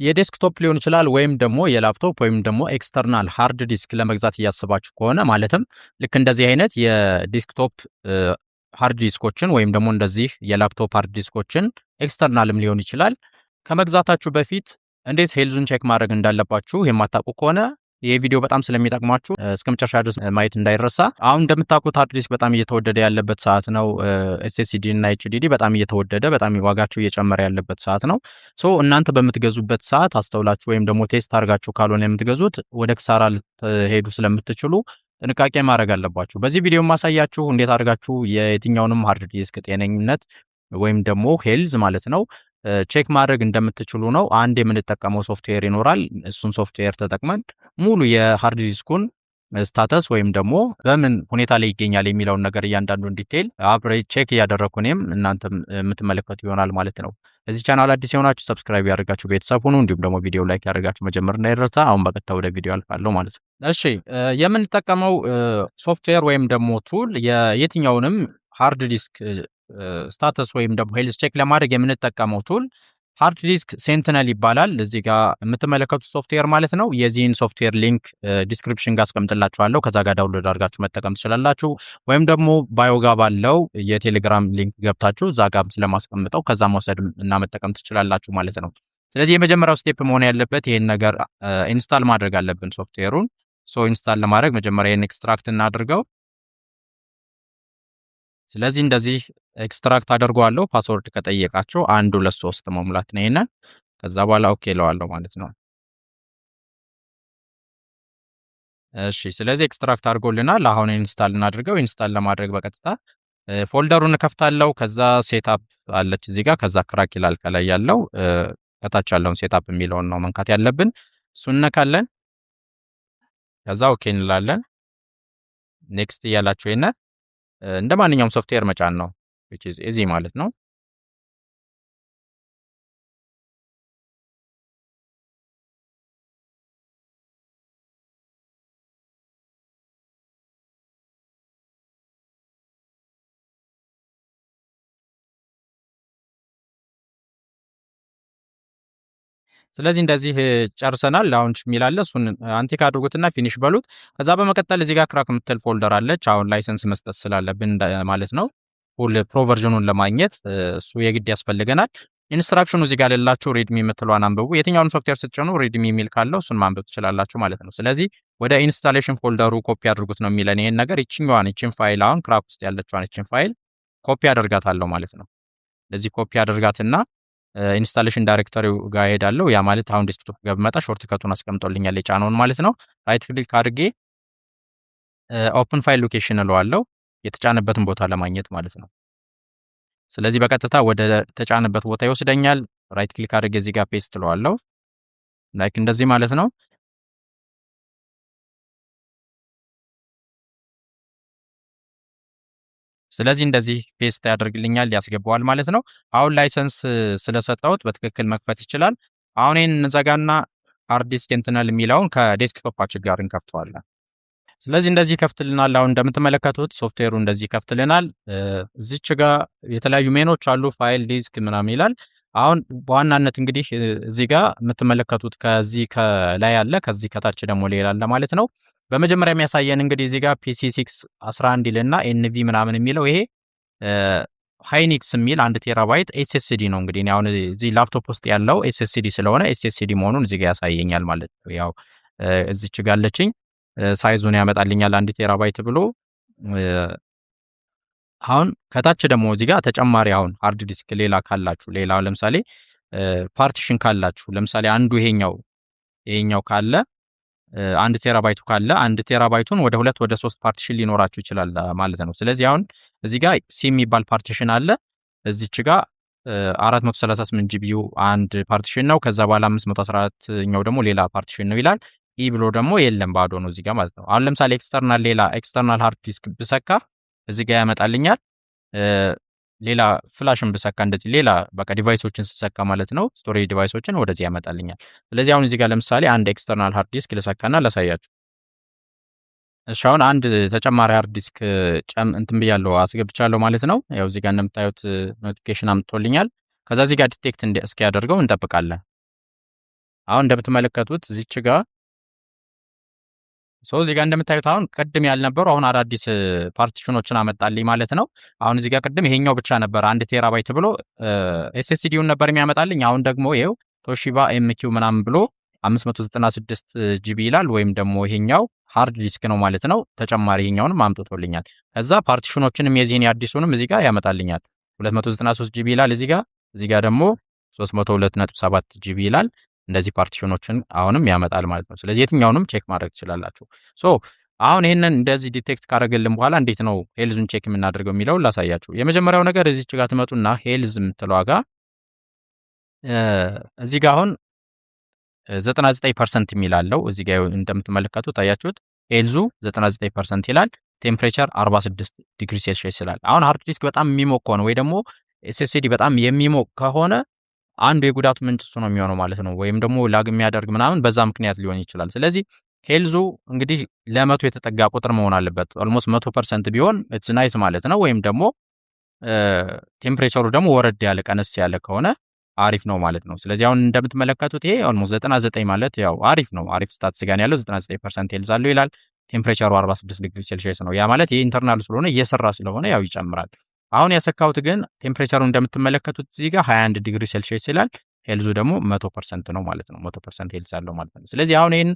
የዴስክቶፕ ሊሆን ይችላል ወይም ደግሞ የላፕቶፕ ወይም ደግሞ ኤክስተርናል ሃርድ ዲስክ ለመግዛት እያሰባችሁ ከሆነ ማለትም ልክ እንደዚህ አይነት የዴስክቶፕ ሃርድ ዲስኮችን ወይም ደግሞ እንደዚህ የላፕቶፕ ሃርድ ዲስኮችን ኤክስተርናልም ሊሆን ይችላል ከመግዛታችሁ በፊት እንዴት ሄልዙን ቼክ ማድረግ እንዳለባችሁ የማታውቁ ከሆነ ይሄ ቪዲዮ በጣም ስለሚጠቅማችሁ እስከመጨረሻ ድረስ ማየት እንዳይረሳ። አሁን እንደምታውቁት ሃርድ ዲስክ በጣም እየተወደደ ያለበት ሰዓት ነው። ኤስኤስዲ እና ኤችዲዲ በጣም እየተወደደ በጣም ዋጋቸው እየጨመረ ያለበት ሰዓት ነው። ሶ እናንተ በምትገዙበት ሰዓት አስተውላችሁ ወይም ደግሞ ቴስት አድርጋችሁ ካልሆነ የምትገዙት ወደ ክሳራ ልትሄዱ ስለምትችሉ ጥንቃቄ ማድረግ አለባችሁ። በዚህ ቪዲዮ ማሳያችሁ እንዴት አድርጋችሁ የየትኛውንም ሃርድ ዲስክ ጤነኝነት ወይም ደግሞ ሄልዝ ማለት ነው ቼክ ማድረግ እንደምትችሉ ነው። አንድ የምንጠቀመው ሶፍትዌር ይኖራል። እሱን ሶፍትዌር ተጠቅመን ሙሉ የሃርድ ዲስኩን ስታተስ ወይም ደግሞ በምን ሁኔታ ላይ ይገኛል የሚለውን ነገር እያንዳንዱን ዲቴይል አብሬ ቼክ እያደረኩ እኔም እናንተም የምትመለከቱ ይሆናል ማለት ነው። እዚህ ቻናል አዲስ የሆናችሁ ሰብስክራይብ ያደርጋችሁ ቤተሰብ ሁኑ። እንዲሁም ደግሞ ቪዲዮ ላይክ ያደርጋችሁ መጀመር እንዳይረሳ። አሁን በቀጥታ ወደ ቪዲዮ አልፋለሁ ማለት ነው። እሺ የምንጠቀመው ሶፍትዌር ወይም ደግሞ ቱል የየትኛውንም ሃርድ ዲስክ ስታተስ ወይም ደግሞ ሄልዝ ቼክ ለማድረግ የምንጠቀመው ቱል ሃርድ ዲስክ ሴንቲነል ይባላል። እዚህ ጋር የምትመለከቱት ሶፍትዌር ማለት ነው። የዚህን ሶፍትዌር ሊንክ ዲስክሪፕሽን ጋር አስቀምጥላችኋለሁ። ከዛ ጋር ዳውንሎድ አድርጋችሁ መጠቀም ትችላላችሁ። ወይም ደግሞ ባዮ ጋር ባለው የቴሌግራም ሊንክ ገብታችሁ እዛ ጋር ስለማስቀምጠው ከዛ መውሰድ እና መጠቀም ትችላላችሁ ማለት ነው። ስለዚህ የመጀመሪያው ስቴፕ መሆን ያለበት ይሄን ነገር ኢንስታል ማድረግ አለብን ሶፍትዌሩን። ሶ ኢንስታል ለማድረግ መጀመሪያ ይሄን ኤክስትራክት እናድርገው። ስለዚህ እንደዚህ ኤክስትራክት አደርገዋለሁ። ፓስወርድ ከጠየቃችሁ 1 2 3 መሙላት ነው ይሄንን። ከዛ በኋላ ኦኬ እለዋለሁ ማለት ነው። እሺ ስለዚህ ኤክስትራክት አድርጎልናል። አሁን ኢንስታል እናድርገው። ኢንስታል ለማድረግ በቀጥታ ፎልደሩን ከፍታለሁ። ከዛ ሴትአፕ አለች እዚህ ጋር። ከዛ ክራክ ይላል ከላይ ያለው። ከታች ያለውን ሴትአፕ የሚለውን ነው መንካት ያለብን። እሱን ነካለን። ከዛ ኦኬ እንላለን። ኔክስት እያላችሁ ይሄን እንደ ማንኛውም ሶፍትዌር መጫን ነው which is easy ማለት ነው። ስለዚህ እንደዚህ ጨርሰናል። ላውንች የሚል አለ። እሱን አንቲክ አድርጉትና ፊኒሽ በሉት። ከዛ በመቀጠል እዚህ ጋር ክራክ የምትል ፎልደር አለች። አሁን ላይሰንስ መስጠት ስላለብን ማለት ነው ፉል ፕሮ ቨርዥኑን ለማግኘት እሱ የግድ ያስፈልገናል። ኢንስትራክሽኑ እዚህ ጋር ያለላችሁ ሪድሚ የምትለዋን አንብቡ። የትኛውን ሶፍትዌር ስትጭኑ ሪድሚ የሚል ካለው እሱን ማንበብ ትችላላችሁ ማለት ነው። ስለዚህ ወደ ኢንስታሌሽን ፎልደሩ ኮፒ አድርጉት ነው የሚለን ይሄን ነገር። ይችን ፋይል አሁን ክራክ ውስጥ ያለችዋን ይችን ፋይል ኮፒ አደርጋታለሁ ማለት ነው። ስለዚህ ኮፒ አደርጋትና ኢንስታሌሽን ዳይሬክተሪው ጋር ሄዳለሁ። ያ ማለት አሁን ዴስክቶፕ ጋር ብመጣ ሾርት ከቱን አስቀምጦልኛል የጫነውን ማለት ነው። ራይት ክሊክ አድርጌ ኦፕን ፋይል ሎኬሽን እለዋለሁ የተጫነበትን ቦታ ለማግኘት ማለት ነው። ስለዚህ በቀጥታ ወደ ተጫነበት ቦታ ይወስደኛል። ራይት ክሊክ አድርጌ እዚህ ጋር ፔስት እለዋለሁ ላይክ እንደዚህ ማለት ነው። ስለዚህ እንደዚህ ፔስት ያደርግልኛል ያስገባዋል ማለት ነው። አሁን ላይሰንስ ስለሰጠሁት በትክክል መክፈት ይችላል። አሁን ይሄን እንዘጋና ሃርድ ዲስክ ኢንተርናል የሚለውን ከዴስክቶፓችን ጋር እንከፍተዋለን። ስለዚህ እንደዚህ ይከፍትልናል። አሁን እንደምትመለከቱት ሶፍትዌሩ እንደዚህ ይከፍትልናል። እዚች ጋር የተለያዩ ሜኖች አሉ። ፋይል፣ ዲስክ ምናምን ይላል። አሁን በዋናነት እንግዲህ እዚህ ጋር የምትመለከቱት ከዚህ ከላይ አለ፣ ከዚህ ከታች ደግሞ ሌላ አለ ማለት ነው። በመጀመሪያ የሚያሳየን እንግዲህ እዚህ ጋር ፒሲ 6 11 ይልና ኤንቪ ምናምን የሚለው ይሄ ሃይኒክስ የሚል 1 ቴራባይት ኤስኤስዲ ነው። እንግዲህ አሁን እዚህ ላፕቶፕ ውስጥ ያለው ኤስኤስዲ ስለሆነ ኤስኤስዲ መሆኑን እዚህ ጋር ያሳየኛል ማለት ነው። ያው እዚች ጋር አለችኝ ሳይዙን ያመጣልኛል 1 ቴራባይት ብሎ። አሁን ከታች ደግሞ እዚህ ጋር ተጨማሪ አሁን ሃርድ ዲስክ ሌላ ካላችሁ ሌላ ለምሳሌ ፓርቲሽን ካላችሁ ለምሳሌ አንዱ ይሄኛው ካለ 1 ቴራባይቱ ካለ 1 ቴራባይቱን ወደ 2 ወደ 3 ፓርቲሽን ሊኖራችሁ ይችላል ማለት ነው። ስለዚህ አሁን እዚህ ጋር ሲ የሚባል ፓርቲሽን አለ። እዚች ጋር 438 ጂቢዩ አንድ ፓርቲሽን ነው። ከዛ በኋላ 514ኛው ደግሞ ሌላ ፓርቲሽን ነው ይላል። ኢ ብሎ ደግሞ የለም ባዶ ነው እዚህ ጋር ማለት ነው። አሁን ለምሳሌ ኤክስተርናል ሃርድ ዲስክ ብሰካ እዚህ ጋር ያመጣልኛል። ሌላ ፍላሽን ብሰካ እንደዚህ ሌላ በቃ ዲቫይሶችን ስሰካ ማለት ነው ስቶሬጅ ዲቫይሶችን ወደዚህ ያመጣልኛል። ስለዚህ አሁን እዚህ ጋር ለምሳሌ አንድ ኤክስተርናል ሃርድ ዲስክ ልሰካና ላሳያችሁ። እሺ አሁን አንድ ተጨማሪ ሃርድ ዲስክ እንትን ብያለሁ አስገብቻለሁ ማለት ነው። ያው እዚህ ጋር እንደምታዩት ኖቲፊኬሽን አምጥቶልኛል። ከዛ እዚህ ጋር ዲቴክት እስኪያደርገው እንጠብቃለን። አሁን እንደምትመለከቱት እዚች ጋር እዚህ ጋር እንደምታዩት አሁን ቅድም ያልነበሩ አሁን አዳዲስ ፓርቲሽኖችን አመጣልኝ ማለት ነው። አሁን እዚህ ጋር ቅድም ይሄኛው ብቻ ነበር 1 ቴራባይት ብሎ ኤስኤስዲውን ነበር የሚያመጣልኝ። አሁን ደግሞ ይሄው ቶሺባ ኤምኪው ምናምን ብሎ 596 ጂቢ ይላል። ወይም ደግሞ ይሄኛው ሃርድ ዲስክ ነው ማለት ነው። ተጨማሪ ይሄኛውንም አምጥቶልኛል። ከዛ ፓርቲሽኖችንም የዚህን የአዲሱንም እዚህ ጋር ያመጣልኛል። 293 ጂቢ ይላል እዚህ ጋር ደግሞ 302.7 ጂቢ ይላል። እንደዚህ ፓርቲሽኖችን አሁንም ያመጣል ማለት ነው። ስለዚህ የትኛውንም ቼክ ማድረግ ትችላላችሁ። አሁን ይሄንን እንደዚህ ዲቴክት ካደረገልን በኋላ እንዴት ነው ሄልዙን ቼክ የምናደርገው የሚለውን ላሳያችሁ። የመጀመሪያው ነገር እዚች ጋር ትመጡና ሄልዝ የምትለዋ ጋር እዚህ ጋር አሁን 99% የሚል አለው። እዚህ ጋር እንደምትመለከቱት ታያችሁት ሄልዙ 99% ይላል። ቴምፕሬቸር 46 ዲግሪ ሴልሺየስ ይላል። አሁን ሃርድ ዲስክ በጣም የሚሞቅ ከሆነ ወይ ደግሞ ኤስኤስዲ በጣም የሚሞቅ ከሆነ አንዱ የጉዳቱ ምንጭ እሱ ነው የሚሆነው ማለት ነው። ወይም ደግሞ ላግ የሚያደርግ ምናምን በዛ ምክንያት ሊሆን ይችላል። ስለዚህ ሄልዙ እንግዲህ ለመቶ የተጠጋ ቁጥር መሆን አለበት። ኦልሞስት 100% ቢሆን ኢትስ ናይስ ማለት ነው። ወይም ደግሞ ቴምፕሬቸሩ ደግሞ ወረድ ያለ ቀነስ ያለ ከሆነ አሪፍ ነው ማለት ነው። ስለዚህ አሁን እንደምትመለከቱት ይሄ ኦልሞስት 99 ማለት ያው አሪፍ ነው። አሪፍ ስታትስ ጋር ያለው 99% ሄልዝ አለው ይላል። ቴምፕሬቸሩ 46 ዲግሪ ሴልሺየስ ነው። ያ ማለት ይሄ ኢንተርናል ስለሆነ እየሰራ ስለሆነ ያው ይጨምራል። አሁን ያሰካሁት ግን ቴምፕሬቸሩ እንደምትመለከቱት እዚህ ጋር 21 ዲግሪ ሴልሺየስ ይላል። ሄልዙ ደግሞ 100% ነው ማለት ነው። 100% ሄልዝ አለው ማለት ነው። ስለዚህ አሁን ይሄን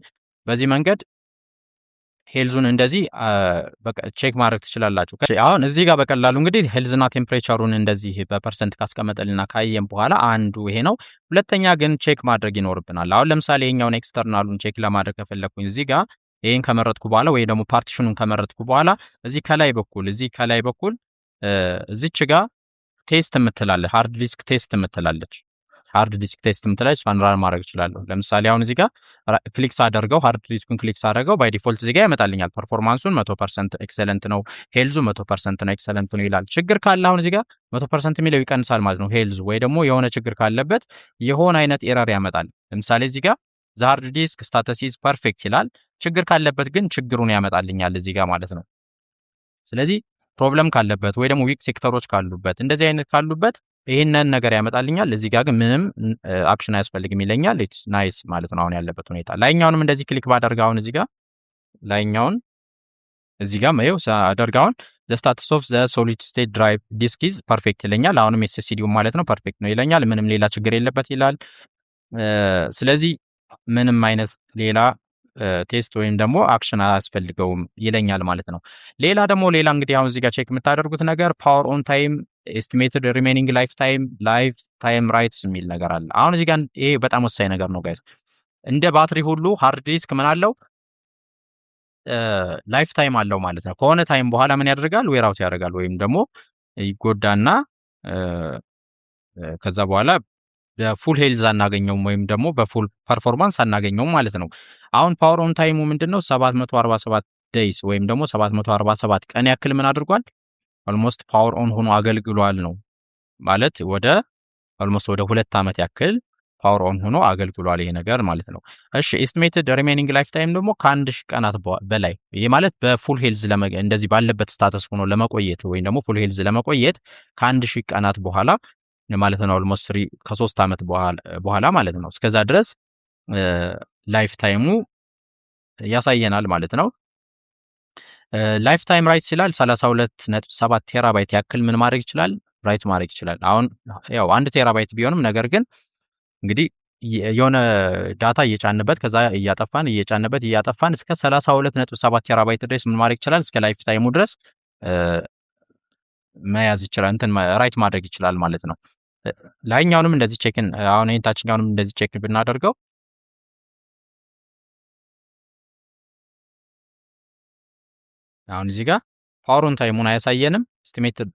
በዚህ መንገድ ሄልዙን እንደዚህ ቼክ ማድረግ ትችላላችሁ። አሁን እዚህ ጋር በቀላሉ እንግዲህ ሄልዝና ቴምፕሬቸሩን እንደዚህ በፐርሰንት ካስቀመጠልና ካየን በኋላ አንዱ ይሄ ነው። ሁለተኛ ግን ቼክ ማድረግ ይኖርብናል። አሁን ለምሳሌ ይሄኛውን ኤክስተርናሉን ቼክ ለማድረግ ከፈለኩኝ እዚህ ጋር ይሄን ከመረጥኩ በኋላ ወይ ደግሞ ፓርቲሽኑን ከመረጥኩ በኋላ እዚህ ከላይ በኩል እዚች ጋር ቴስት የምትላለ ሃርድ ዲስክ ቴስት የምትላለች እሷን ራን ማድረግ እችላለሁ። ለምሳሌ አሁን እዚህ ጋር ክሊክ ሳደርገው ሃርድ ዲስኩን ክሊክ ሳደርገው ባይ ዲፎልት እዚህ ጋር ያመጣልኛል። ፐርፎርማንሱን 100% ኤክሰለንት ነው፣ ሄልዙ 100% ነው፣ ኤክሰለንት ነው ይላል። ችግር ካለ አሁን እዚህ ጋር 100% የሚለው ይቀንሳል ማለት ነው ሄልዙ። ወይ ደግሞ የሆነ ችግር ካለበት የሆነ አይነት ኤረር ያመጣል። ለምሳሌ እዚህ ጋር ዘ ሃርድ ዲስክ ስታተስ ኢዝ ፐርፌክት ይላል። ችግር ካለበት ግን ችግሩን ያመጣልኛል እዚህ ጋር ማለት ነው። ስለዚህ ፕሮብለም ካለበት ወይ ደግሞ ዊክ ሴክተሮች ካሉበት እንደዚህ አይነት ካሉበት ይሄንን ነገር ያመጣልኛል። እዚህ ጋር ግን ምንም አክሽን አያስፈልግም ይለኛል። ኢትስ ናይስ ማለት ነው አሁን ያለበት ሁኔታ። ላይኛውንም እንደዚህ ክሊክ ባደርግ አሁን እዚህ ጋር ላይኛውን እዚህ ጋር ማየው አደርጋውን ዘ ስታተስ ኦፍ ዘ ሶሊድ ስቴት ድራይቭ ዲስክ ኢዝ ፐርፌክት ይለኛል። አሁንም ኤስኤስዲው ማለት ነው ፐርፌክት ነው ይለኛል። ምንም ሌላ ችግር የለበት ይላል። ስለዚህ ምንም አይነት ሌላ ቴስት ወይም ደግሞ አክሽን አያስፈልገውም ይለኛል ማለት ነው። ሌላ እንግዲህ አሁን እዚህ ጋር ቼክ የምታደርጉት ነገር ፓወር ኦን ታይም፣ ኤስቲሜትድ ሪሜኒንግ ላይፍ ታይም ራይትስ የሚል ነገር አለ። አሁን እዚህ ጋር ይሄ በጣም ወሳኝ ነገር ነው ጋይስ። እንደ ባትሪ ሁሉ ሃርድ ዲስክ ምን አለው ላይፍ ታይም አለው ማለት ነው። ከሆነ ታይም በኋላ ምን ያደርጋል ዌር አውት ያደርጋል ወይም ደግሞ ይጎዳና ከዛ በኋላ በፉል ሄልዝ አናገኘውም ወይም ደግሞ በፉል ፐርፎርማንስ አናገኘውም ማለት ነው። አሁን ፓወር ኦን ታይሙ ምንድነው 747 ዴይስ ወይም ደግሞ 747 ቀን ያክል ምን አድርጓል ኦልሞስት ፓወር ኦን ሆኖ አገልግሏል ነው ማለት ኦልሞስት ወደ 2 ዓመት ያክል ፓወር ኦን ሆኖ አገልግሏል ይሄ ነገር ማለት ነው። እሺ ኤስቲሜትድ ሪሜኒንግ ላይፍ ታይም ደግሞ ከ1000 ቀናት በላይ ይሄ ማለት በፉል ሄልዝ እንደዚህ ባለበት ስታተስ ሆኖ ለመቆየት ወይም ደግሞ ፉል ሄልዝ ለመቆየት ከ1000 ቀናት በኋላ ማለት ነው ኦልሞስት 3 ዓመት በኋላ ማለት ነው። እስከዛ ድረስ ላይፍ ታይሙ ያሳየናል ማለት ነው። ላይፍ ታይም ራይት ይችላል 32.7 ቴራባይት ያክል ምን ማድረግ ይችላል ራይት ማድረግ ይችላል። አሁን ያው 1 ቴራባይት ቢሆንም ነገር ግን እንግዲህ የሆነ ዳታ እየጫንበት ከዛ እያጠፋን እስከ 32.7 ቴራባይት ድረስ ምን ማድረግ ይችላል እስከ ላይፍ ታይሙ ድረስ መያዝ ይችላል ራይት ማድረግ ይችላል ማለት ነው። ላይኛውንም እንደዚህ ቼክን አሁን ይሄን ታችኛውንም እንደዚህ ቼክ ብናደርገው አሁን እዚህ ጋር ፓወር ኦን ታይሙን አያሳየንም። ኤስቲሜትድ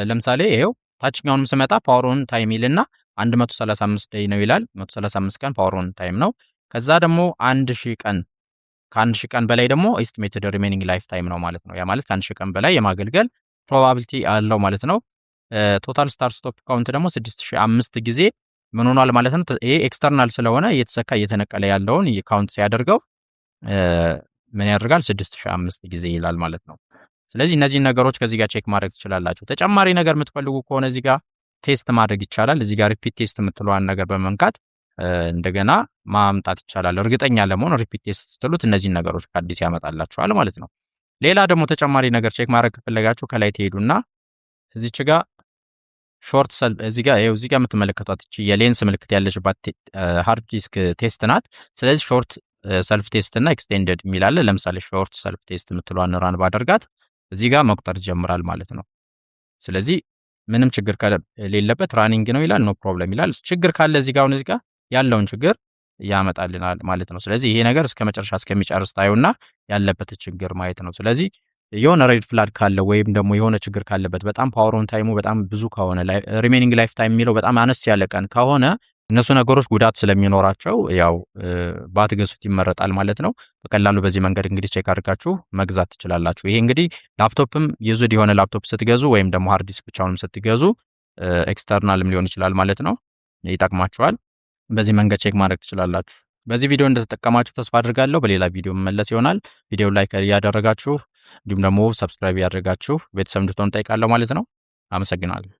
ለምሳሌ ይሄው ታችኛውንም ስመጣ ፓወር ኦን ታይም ይልና 135 ዴይ ነው ይላል። 135 ቀን ፓወር ኦን ታይም ነው። ከዛ ደግሞ 1000 ቀን ከ1000 ቀን በላይ ደግሞ ኤስቲሜትድ ሪሜኒንግ ላይፍ ታይም ነው ማለት ነው። ያ ማለት ከ1000 ቀን በላይ የማገልገል ፕሮባቢሊቲ አለው ማለት ነው። ቶታል ስታርት ስቶፕ ካውንት ደግሞ 6005 ጊዜ ምን ሆኗል ማለት ነው። ይሄ ኤክስተርናል ስለሆነ እየተሰካ እየተነቀለ ያለውን ካውንት ሲያደርገው ምን ያደርጋል 6005 ጊዜ ይላል ማለት ነው። ስለዚህ እነዚህን ነገሮች ከዚህ ጋር ቼክ ማድረግ ትችላላችሁ። ተጨማሪ ነገር የምትፈልጉ ከሆነ እዚህ ጋር ቴስት ማድረግ ይቻላል። እዚህ ጋር ሪፒት ቴስት የምትለዋን ነገር በመንካት እንደገና ማምጣት ይቻላል። እርግጠኛ ለመሆን ሪፒት ቴስት ስትሉት እነዚህን ነገሮች ከአዲስ ያመጣላችኋል ማለት ነው። ሌላ ደግሞ ተጨማሪ ነገር ቼክ ማድረግ ከፈለጋችሁ ከላይ ትሄዱና እዚች ጋር ሾርት ሰልፍ እዚህ ጋር የምትመለከቷት እቺ የሌንስ ምልክት ያለችባት ሃርድ ዲስክ ቴስት ናት። ስለዚህ ሾርት ሰልፍ ቴስት እና ኤክስቴንደድ የሚል አለ። ለምሳሌ ሾርት ሰልፍ ቴስት የምትለዋን ራን ባደርጋት እዚህ ጋር መቁጠር ይጀምራል ማለት ነው። ስለዚህ ምንም ችግር ከሌለበት ራኒንግ ነው ይላል፣ ኖ ፕሮብለም ይላል። ችግር ካለ እዚህ ጋር አሁን እዚህ ጋር ያለውን ችግር ያመጣልናል ማለት ነው። ስለዚህ ይሄ ነገር እስከ መጨረሻ እስከሚጨርስ ታዩና ያለበት ችግር ማየት ነው። ስለዚህ የሆነ ሬድ ፍላግ ካለ ወይም ደግሞ የሆነ ችግር ካለበት በጣም ፓወር ኦን ታይሙ በጣም ብዙ ከሆነ ሪሜኒንግ ላይፍ ታይም የሚለው በጣም አነስ ያለ ቀን ከሆነ እነሱ ነገሮች ጉዳት ስለሚኖራቸው ያው ባትገዙት ይመረጣል ማለት ነው። በቀላሉ በዚህ መንገድ እንግዲህ ቼክ አድርጋችሁ መግዛት ትችላላችሁ። ይሄ እንግዲህ ላፕቶፕም ዩዝድ የሆነ ላፕቶፕ ስትገዙ ወይም ደግሞ ሃርድ ዲስክ ብቻውንም ስትገዙ ኤክስተርናልም ሊሆን ይችላል ማለት ነው፣ ይጠቅማችኋል። በዚህ መንገድ ቼክ ማድረግ ትችላላችሁ። በዚህ ቪዲዮ እንደተጠቀማችሁ ተስፋ አድርጋለሁ። በሌላ ቪዲዮ መመለስ ይሆናል። ቪዲዮ ላይክ ያደረጋችሁ እንዲሁም ደግሞ ሰብስክራይብ ያደረጋችሁ ቤተሰብ እንድትሆኑ ጠይቃለሁ ማለት ነው። አመሰግናለሁ።